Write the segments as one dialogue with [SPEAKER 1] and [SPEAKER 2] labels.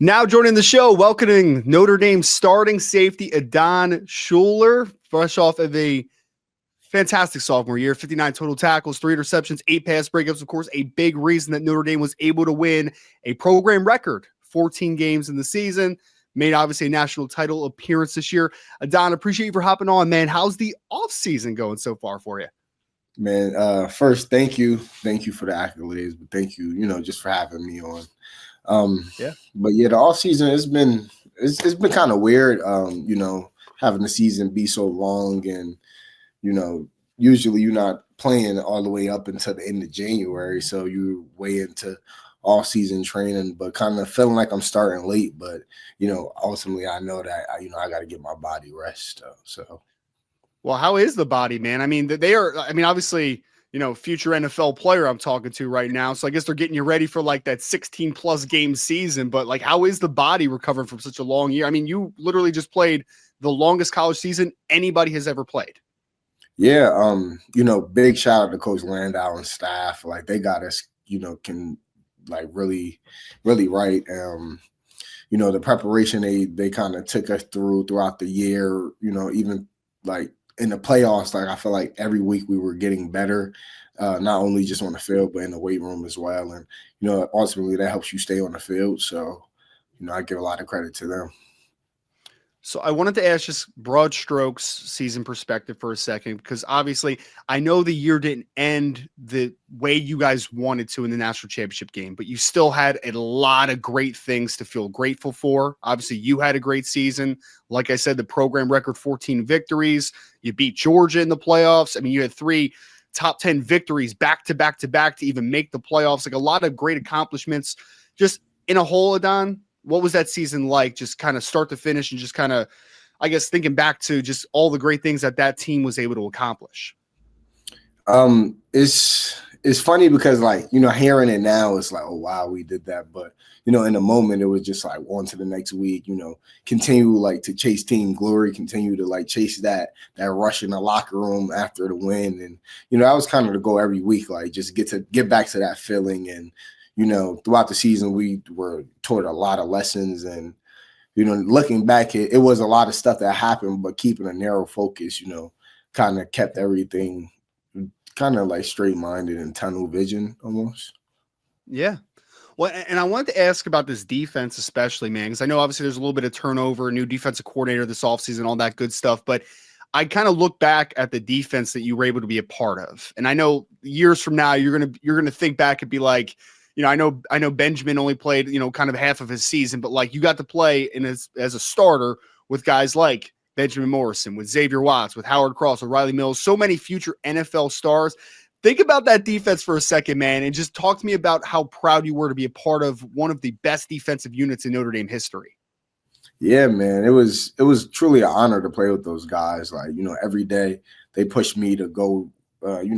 [SPEAKER 1] Now joining the show, welcoming Notre Dame starting safety Adon Shuler, fresh off of a fantastic sophomore year, 59 total tackles, 3 interceptions, 8 pass breakups. Of course, a big reason that Notre Dame was able to win a program record, 14 games in the season, made obviously a national title appearance this year. Adon, appreciate you for hopping on, man. How's the offseason going so far for you?
[SPEAKER 2] Man, first, thank you. Thank you for the accolades, but thank you, just for having me on.
[SPEAKER 1] Yeah.
[SPEAKER 2] But yeah, the off season it's been kind of weird. Having the season be so long, and usually you're not playing all the way up until the end of January, so you're way into off season training, but kind of feeling like I'm starting late. But ultimately, I know that I got to get my body rest. So.
[SPEAKER 1] Well, how is the body, man? I mean, obviously, future NFL player I'm talking to right now. So I guess they're getting you ready for like that 16 plus game season. But like, how is the body recovering from such a long year? I mean, you literally just played the longest college season anybody has ever played.
[SPEAKER 2] Yeah. Big shout out to Coach Landau and staff. Like they got us, can like really, really right. The preparation they kind of took us throughout the year, even like in the playoffs, like I feel like every week we were getting better, not only just on the field, but in the weight room as well. And, ultimately that helps you stay on the field. So, I give a lot of credit to them.
[SPEAKER 1] So I wanted to ask just broad strokes season perspective for a second, because obviously I know the year didn't end the way you guys wanted to in the national championship game, but you still had a lot of great things to feel grateful for. Obviously you had a great season. Like I said, the program record 14 victories. You beat Georgia in the playoffs. I mean, you had 3 top 10 victories back to back to back to even make the playoffs. Like a lot of great accomplishments just in a whole, Adon. What was that season like, just kind of start to finish, and just kind of, I guess, thinking back to just all the great things that team was able to accomplish?
[SPEAKER 2] It's funny because like, hearing it now, it's like, oh, wow, we did that. But, in the moment, it was just like on to the next week, continue like to chase team glory, continue to like chase that rush in the locker room after the win. And, that was kind of the goal every week, like just get back to that feeling. And, throughout the season, we were taught a lot of lessons, and, looking back, it was a lot of stuff that happened, but keeping a narrow focus, kind of kept everything kind of like straight-minded and tunnel vision almost.
[SPEAKER 1] Yeah. Well, and I wanted to ask about this defense, especially, man, because I know obviously there's a little bit of turnover, new defensive coordinator this offseason, all that good stuff. But I kind of look back at the defense that you were able to be a part of. And I know years from now, you're gonna think back and be like, I know Benjamin only played, kind of half of his season, but like you got to play as a starter with guys like Benjamin Morrison, with Xavier Watts, with Howard Cross, with Riley Mills, so many future NFL stars. Think about that defense for a second, man, and just talk to me about how proud you were to be a part of one of the best defensive units in Notre Dame history.
[SPEAKER 2] Yeah, man, it was truly an honor to play with those guys. Like, every day they pushed me to go, go,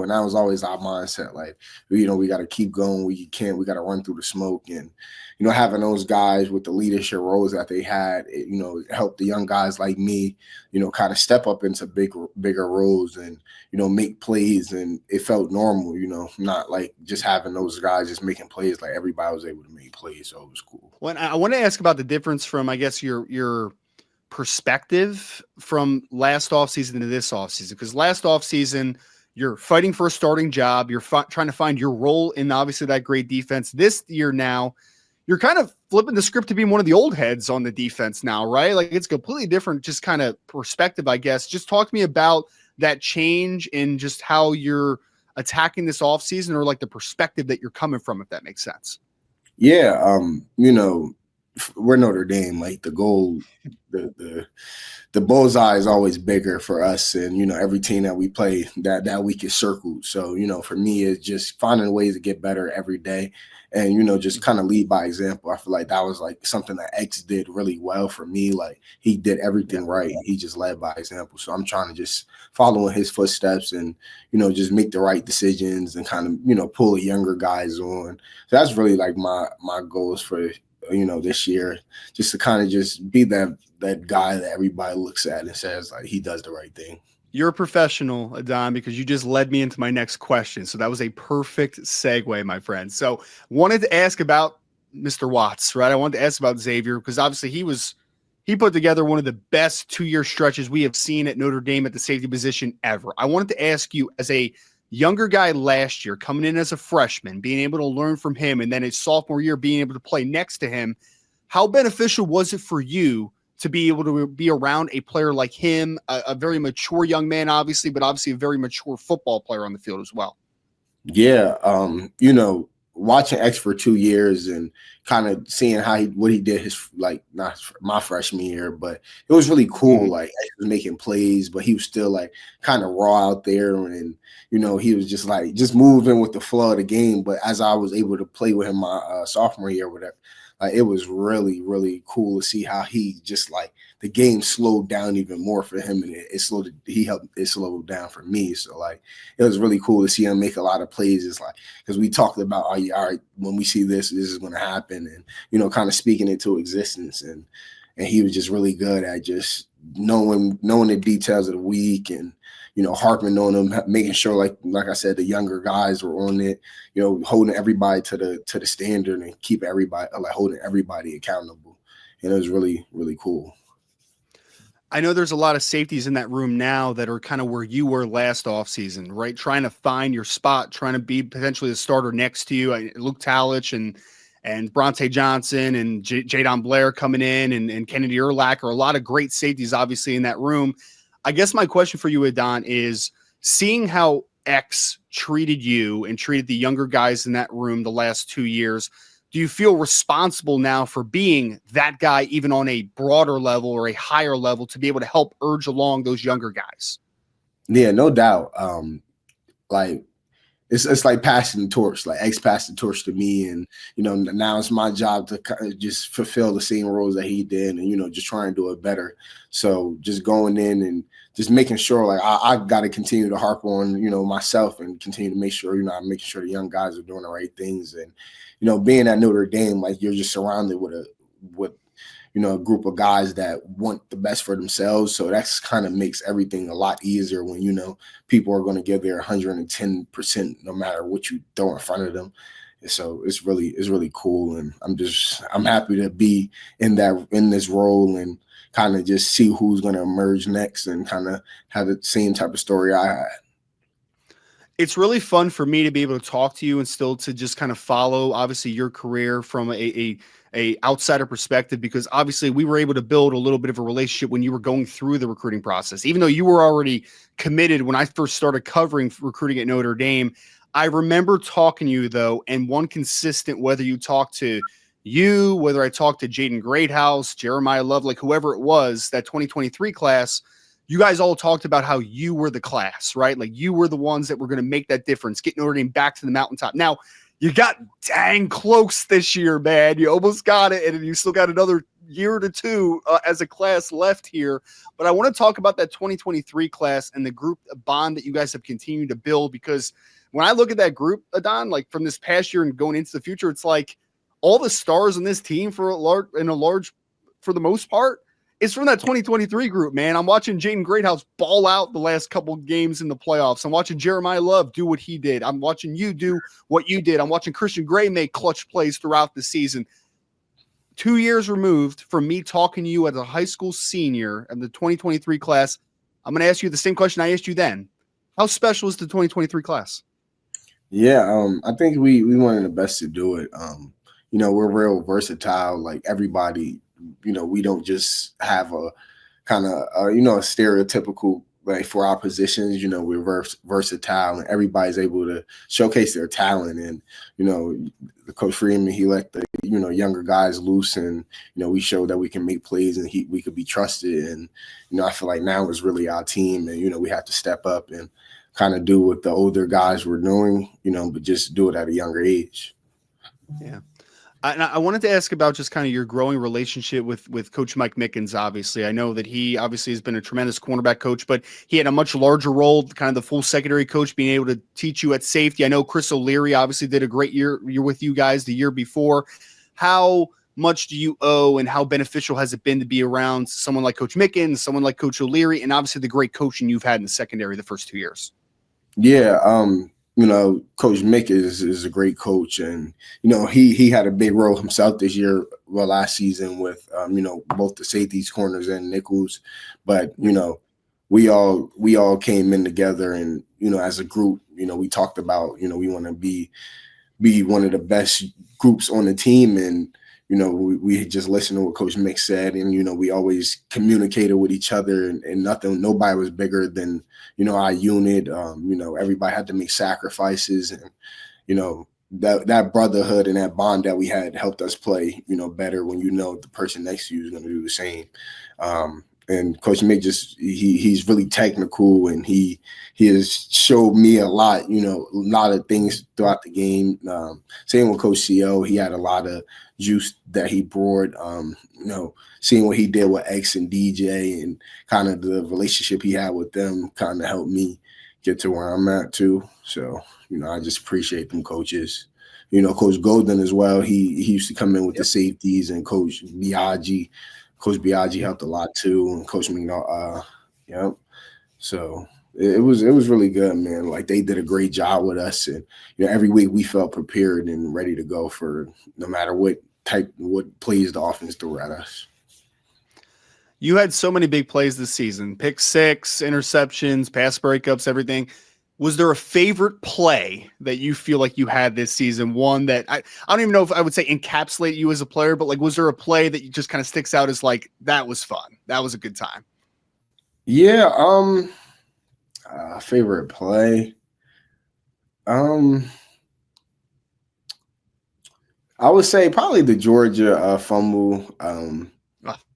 [SPEAKER 2] and that was always our mindset. Like, we got to keep going. We got to run through the smoke. And, having those guys with the leadership roles that they had, it helped the young guys like me, kind of step up into bigger roles and, make plays. And it felt normal, not like just having those guys just making plays. Like everybody was able to make plays. So it was cool.
[SPEAKER 1] Well, I want to ask about the difference from, I guess, your perspective from last offseason to this offseason, because last offseason you're fighting for a starting job, you're trying to find your role in obviously that great defense. This year now you're kind of flipping the script to being one of the old heads on the defense now, right? Like it's completely different, just kind of perspective, I guess. Just talk to me about that change in just how you're attacking this offseason, or like the perspective that you're coming from, if that makes sense.
[SPEAKER 2] Yeah, we're Notre Dame. Like the goal, the bullseye is always bigger for us, and every team that we play that week is circled. So for me, it's just finding ways to get better every day, and just kind of lead by example. I feel like that was like something that X did really well for me. Like he did everything right. He just led by example. So I'm trying to just follow in his footsteps and just make the right decisions and kind of pull the younger guys on. So that's really like my goals for this year, just to kind of just be that guy that everybody looks at and says like he does the right thing.
[SPEAKER 1] You're a professional, Adon, because you just led me into my next question. So that was a perfect segue, my friend. So wanted to ask about Mr. Watts, right? I wanted to ask about Xavier because obviously he put together one of the best 2-year stretches we have seen at Notre Dame at the safety position ever. I wanted to ask you, as a younger guy last year, coming in as a freshman, being able to learn from him, and then his sophomore year being able to play next to him, how beneficial was it for you to be able to be around a player like him, a very mature young man, obviously, but obviously a very mature football player on the field as well?
[SPEAKER 2] Yeah, watching X for 2 years and kind of seeing what he did his like not my freshman year, but it was really cool.
[SPEAKER 1] Mm-hmm.
[SPEAKER 2] Like X was making plays, but he was still like kind of raw out there, and he was just moving with the flow of the game. But as I was able to play with him my sophomore year, or whatever, like it was really really cool to see how he just like the game slowed down even more for him, and he helped it slow down for me. So like it was really cool to see him make a lot of plays. It's like because we talked about, all right, when we see this is going to happen, and kind of speaking it to existence, and he was just really good at just knowing the details of the week, and harping on them, making sure like I said, the younger guys were on it, holding everybody to the standard and keep everybody like holding everybody accountable, and it was really really cool.
[SPEAKER 1] I know there's a lot of safeties in that room now that are kind of where you were last offseason, right? Trying to find your spot, trying to be potentially the starter next to you. Luke Talich and Bronte Johnson and Jadon Blair coming in and Kennedy Urlacher, a lot of great safeties obviously in that room. I guess my question for you, Adon, is seeing how X treated you and treated the younger guys in that room the last 2 years, do you feel responsible now for being that guy, even on a broader level or a higher level, to be able to help urge along those younger guys?
[SPEAKER 2] Yeah, no doubt. Like it's like passing the torch. Like X passed the torch to me, and now it's my job to kind of just fulfill the same roles that he did, and just try and do it better. So just going in and just making sure, like I got to continue to harp on myself and continue to make sure I'm making sure the young guys are doing the right things, and being at Notre Dame, like you're just surrounded with a group of guys that want the best for themselves. So that's kind of makes everything a lot easier when, people are going to give their 110% no matter what you throw in front of them. And so it's really cool. And I'm happy to be in this role and kind of just see who's going to emerge next and kind of have the same type of story I had.
[SPEAKER 1] It's really fun for me to be able to talk to you and still to just kind of follow, obviously, your career from a outsider perspective, because obviously we were able to build a little bit of a relationship when you were going through the recruiting process. Even though you were already committed when I first started covering recruiting at Notre Dame, I remember talking to you, though, and one consistent, whether you talked to you, whether I talked to Jaden Greathouse, Jeremiah Love, like whoever it was, that 2023 class, you guys all talked about how you were the class, right? Like you were the ones that were going to make that difference, get Notre Dame back to the mountaintop. Now, you got dang close this year, man. You almost got it, and you still got another year to two as a class left here. But I want to talk about that 2023 class and the group bond that you guys have continued to build, because when I look at that group, Adon, like from this past year and going into the future, it's like all the stars on this team for the most part, it's from that 2023 group, man. I'm watching Jaden Greathouse ball out the last couple of games in the playoffs. I'm watching Jeremiah Love do what he did. I'm watching you do what you did. I'm watching Christian Gray make clutch plays throughout the season. 2 years removed from me talking to you as a high school senior in the 2023 class, I'm going to ask you the same question I asked you then. How special is the 2023 class?
[SPEAKER 2] Yeah, I think we wanted the best to do it. We're real versatile. Like everybody, we don't just have a kind of, a stereotypical, like for our positions, we're versatile and everybody's able to showcase their talent. And, the Coach Freeman, he let the, younger guys loose, and, we showed that we can make plays and we could be trusted. And, I feel like now is really our team, and, we have to step up and kind of do what the older guys were doing, but just do it at a younger age.
[SPEAKER 1] Yeah. I wanted to ask about just kind of your growing relationship with Coach Mike Mickens. Obviously, I know that he obviously has been a tremendous cornerback coach, but he had a much larger role, kind of the full secondary coach, being able to teach you at safety. I know Chris O'Leary obviously did a great year with you guys the year before. How much do you owe and how beneficial has it been to be around someone like Coach Mickens, someone like Coach O'Leary, and obviously the great coaching you've had in the secondary the first 2 years?
[SPEAKER 2] Yeah, Coach Mick is a great coach, and he had a big role himself this year, well, last season with both the safeties, corners, and nickels. But we all came in together, and as a group, we talked about we want to be one of the best groups on the team, and we just listened to what Coach Mick said, and we always communicated with each other, and nobody was bigger than our unit. Everybody had to make sacrifices, and that brotherhood and that bond that we had helped us play better when the person next to you is going to do the same. And Coach Mick he's really technical, and he has showed me a lot, a lot of things throughout the game. Same with Coach CO, he had a lot of juice that he brought. Seeing what he did with X and DJ and kind of the relationship he had with them kind of helped me get to where I'm at too. So, I just appreciate them coaches. Coach Golden as well. He used to come in with the safeties, and Coach Biaggi. Coach Biaggi helped a lot too, and Coach McNaught. So it was really good, man. Like, they did a great job with us, and every week we felt prepared and ready to go for no matter what plays the offense threw at us.
[SPEAKER 1] You had so many big plays this season: pick six, interceptions, pass breakups, everything. Was there a favorite play that you feel like you had this season? One that I don't even know if I would say encapsulate you as a player, but like, was there a play that you just kind of sticks out as like, that was fun, that was a good time?
[SPEAKER 2] Yeah. Favorite play. I would say probably the Georgia fumble.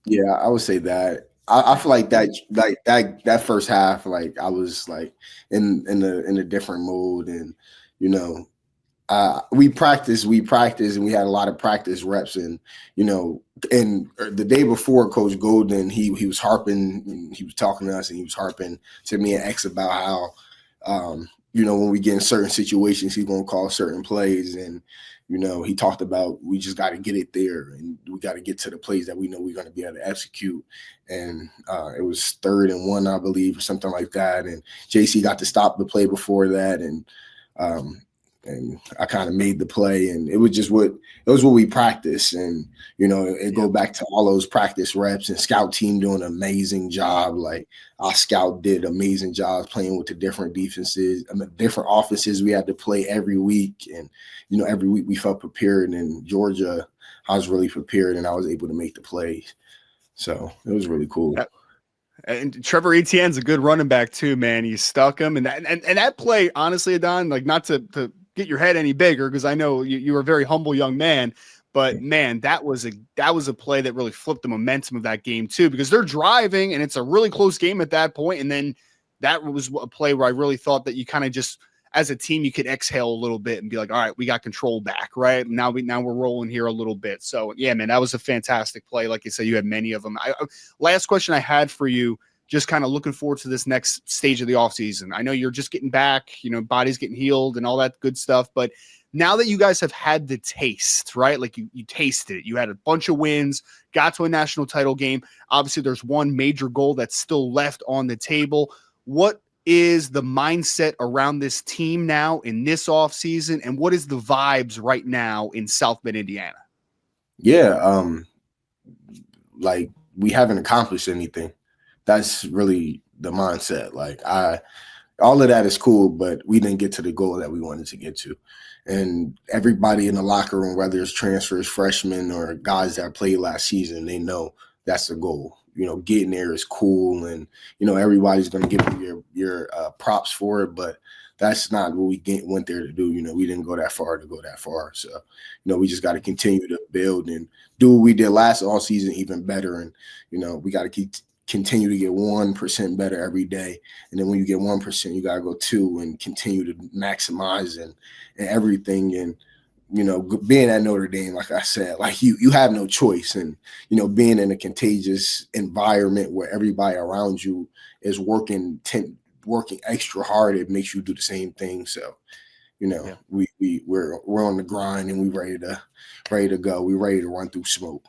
[SPEAKER 2] Yeah, I would say that. I feel like that first half, like, I was like in a different mode, and we practiced, and we had a lot of practice reps, and and the day before, Coach Golden, he was harping, he was talking to us, and he was harping to me and X about how when we get in certain situations, he's gonna call certain plays, and he talked about we just got to get it there, and we got to get to the plays that we know we're going to be able to execute. And it was 3rd and 1, I believe, or something like that. And JC got to stop the play before that, and I kind of made the play, and it was what we practiced. And it go back to all those practice reps, and scout team doing an amazing job. Like, our scout did amazing jobs playing with the different defenses, different offenses we had to play every week, and every week we felt prepared. And Georgia, I was really prepared, and I was able to make the plays. So it was really cool.
[SPEAKER 1] And Trevor Etienne's a good running back too, man. You stuck him, and that play, honestly, Adon, like, not to get your head any bigger, because I know you were a very humble young man, but man, that was a play that really flipped the momentum of that game too, because they're driving and it's a really close game at that point, and then that was a play where I really thought that you kind of just, as a team, you could exhale a little bit and be like, all right, we got control back, right? Now we're rolling here a little bit. So yeah, man, that was a fantastic play. Like you said, you had many of them. Last question I had for you, just kind of looking forward to this next stage of the offseason. I know you're just getting back, body's getting healed and all that good stuff, but now that you guys have had the taste, right? Like, you tasted it. You had a bunch of wins, got to a national title game. Obviously, there's one major goal that's still left on the table. What is the mindset around this team now in this offseason, and what is the vibes right now in South Bend, Indiana?
[SPEAKER 2] Yeah, like, we haven't accomplished anything. That's really the mindset. Like, all of that is cool, but we didn't get to the goal that we wanted to get to. And everybody in the locker room, whether it's transfers, freshmen, or guys that played last season, they know that's the goal. Getting there is cool, and everybody's going to give you your props for it, but that's not what we went there to do. We didn't go that far to go that far. So, we just got to continue to build and do what we did last all season even better. And we got to continue to get 1% better every day. And then when you get 1%, you got to go 2 and continue to maximize and everything. And, being at Notre Dame, like I said, like, you have no choice. And, being in a contagious environment where everybody around you is working extra hard, it makes you do the same thing. So, you know,
[SPEAKER 1] Yeah.
[SPEAKER 2] we're on the grind and we ready to go. We ready to run through smoke.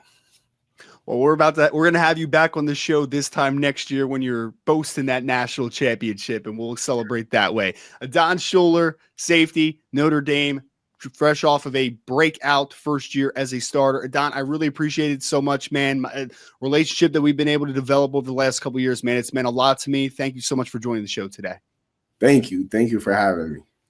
[SPEAKER 1] Well, we're going to have you back on the show this time next year when you're boasting that national championship, and we'll celebrate that way. Adon Shuler, safety, Notre Dame, fresh off of a breakout first year as a starter. Adon, I really appreciate it so much, man. My relationship that we've been able to develop over the last couple of years, man, it's meant a lot to me. Thank you so much for joining the show today.
[SPEAKER 2] Thank you. Thank you for having me.